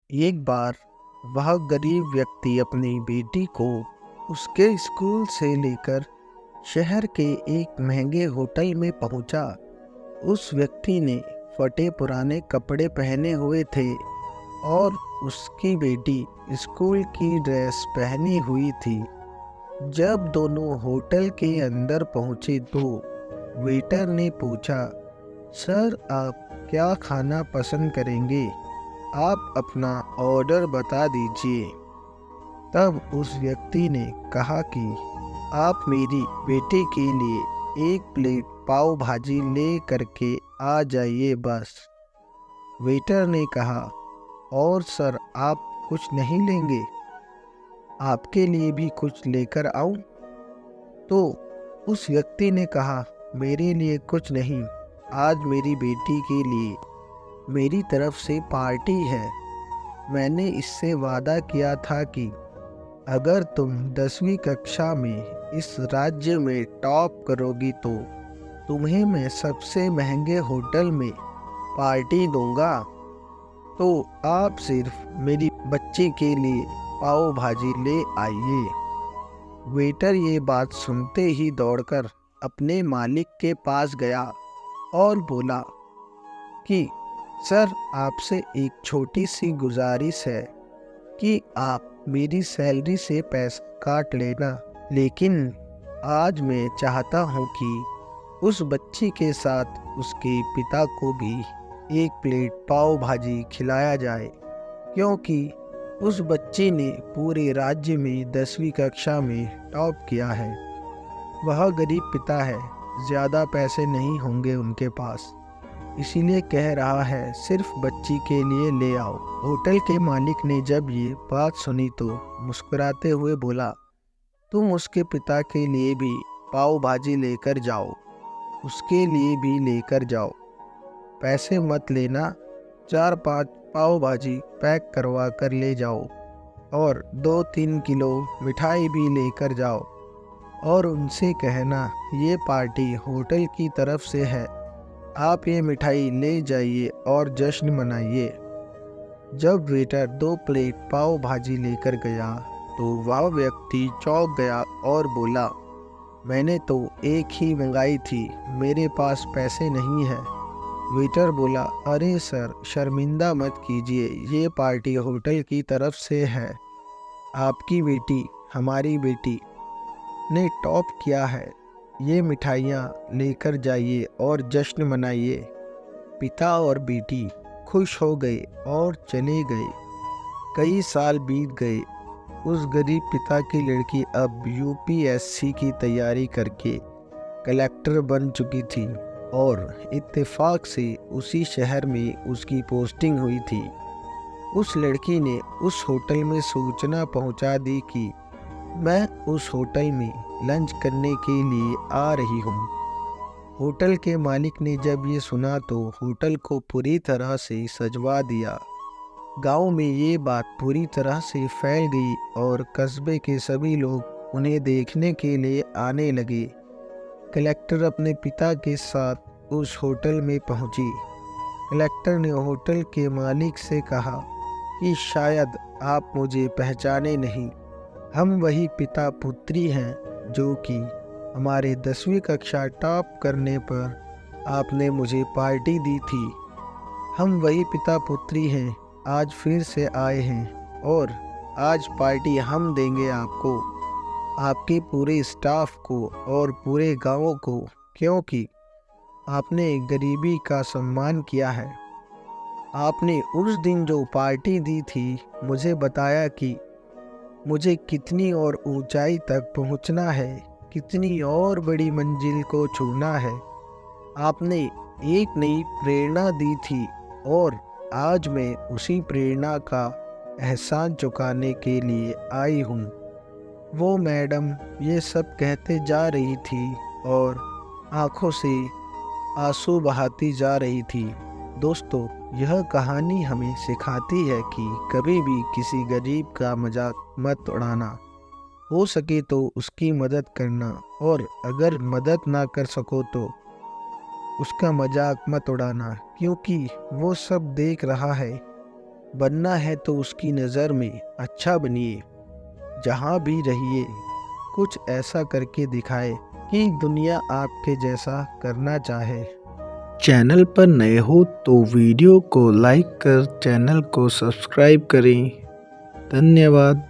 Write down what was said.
एक बार वह गरीब व्यक्ति अपनी बेटी को उसके स्कूल से लेकर शहर के एक महंगे होटल में पहुंचा। उस व्यक्ति ने फटे पुराने कपड़े पहने हुए थे और उसकी बेटी स्कूल की ड्रेस पहनी हुई थी। जब दोनों होटल के अंदर पहुंचे तो वेटर ने पूछा, सर आप क्या खाना पसंद करेंगे? आप अपना ऑर्डर बता दीजिए। तब उस व्यक्ति ने कहा कि आप मेरी बेटी के लिए एक प्लेट पाव भाजी ले करके आ जाइए बस। वेटर ने कहा, और सर आप कुछ नहीं लेंगे? आपके लिए भी कुछ लेकर आऊं? तो उस व्यक्ति ने कहा, मेरे लिए कुछ नहीं, आज मेरी बेटी के लिए मेरी तरफ से पार्टी है। मैंने इससे वादा किया था कि अगर तुम 10वीं कक्षा में इस राज्य में टॉप करोगी तो तुम्हें मैं सबसे महंगे होटल में पार्टी दूंगा। तो आप सिर्फ मेरी बच्ची के लिए पाव भाजी ले आइए। वेटर ये बात सुनते ही दौड़कर अपने मालिक के पास गया और बोला कि सर आपसे एक छोटी सी गुजारिश है कि आप मेरी सैलरी से पैसा काट लेना, लेकिन आज मैं चाहता हूँ कि उस बच्ची के साथ उसके पिता को भी एक प्लेट पाव भाजी खिलाया जाए, क्योंकि उस बच्ची ने पूरे राज्य में 10वीं कक्षा में टॉप किया है। वह गरीब पिता है, ज़्यादा पैसे नहीं होंगे उनके पास, इसीलिए कह रहा है सिर्फ बच्ची के लिए ले आओ। होटल के मालिक ने जब ये बात सुनी तो मुस्कुराते हुए बोला, तुम उसके पिता के लिए भी पाव भाजी लेकर जाओ, उसके लिए भी लेकर जाओ। पैसे मत लेना, 4-5 पाव भाजी पैक करवा कर ले जाओ और 2-3 किलो मिठाई भी लेकर जाओ और उनसे कहना ये पार्टी होटल की तरफ से है, आप ये मिठाई ले जाइए और जश्न मनाइए। जब वेटर 2 प्लेट पाव भाजी लेकर गया तो वह व्यक्ति चौंक गया और बोला, मैंने तो एक ही मंगाई थी, मेरे पास पैसे नहीं है। वेटर बोला, अरे सर शर्मिंदा मत कीजिए, ये पार्टी होटल की तरफ से है। आपकी बेटी, हमारी बेटी ने टॉप किया है, ये मिठाइयाँ लेकर जाइए और जश्न मनाइए। पिता और बेटी खुश हो गए और चले गए। कई साल बीत गए। उस गरीब पिता की लड़की अब यूपीएससी की तैयारी करके कलेक्टर बन चुकी थी और इत्तेफाक से उसी शहर में उसकी पोस्टिंग हुई थी। उस लड़की ने उस होटल में सूचना पहुंचा दी कि मैं उस होटल में लंच करने के लिए आ रही हूँ। होटल के मालिक ने जब ये सुना तो होटल को पूरी तरह से सजवा दिया। गांव में ये बात पूरी तरह से फैल गई और कस्बे के सभी लोग उन्हें देखने के लिए आने लगे। कलेक्टर अपने पिता के साथ उस होटल में पहुंची। कलेक्टर ने होटल के मालिक से कहा कि शायद आप मुझे पहचाने नहीं, हम वही पिता पुत्री हैं जो कि हमारे 10वीं कक्षा टॉप करने पर आपने मुझे पार्टी दी थी। हम वही पिता पुत्री हैं, आज फिर से आए हैं और आज पार्टी हम देंगे आपको, आपके पूरे स्टाफ को और पूरे गांव को, क्योंकि आपने गरीबी का सम्मान किया है। आपने उस दिन जो पार्टी दी थी मुझे बताया कि मुझे कितनी और ऊंचाई तक पहुंचना है, कितनी और बड़ी मंजिल को छूना है। आपने एक नई प्रेरणा दी थी और आज मैं उसी प्रेरणा का एहसान चुकाने के लिए आई हूँ। वो मैडम ये सब कहते जा रही थी और आंखों से आंसू बहाती जा रही थी। दोस्तों, यह कहानी हमें सिखाती है कि कभी भी किसी गरीब का मजाक मत उड़ाना, हो सके तो उसकी मदद करना, और अगर मदद ना कर सको तो उसका मजाक मत उड़ाना, क्योंकि वो सब देख रहा है। बनना है तो उसकी नज़र में अच्छा बनिए। जहाँ भी रहिए कुछ ऐसा करके दिखाए कि दुनिया आपके जैसा करना चाहे। चैनल पर नए हो तो वीडियो को लाइक कर चैनल को सब्सक्राइब करें। धन्यवाद।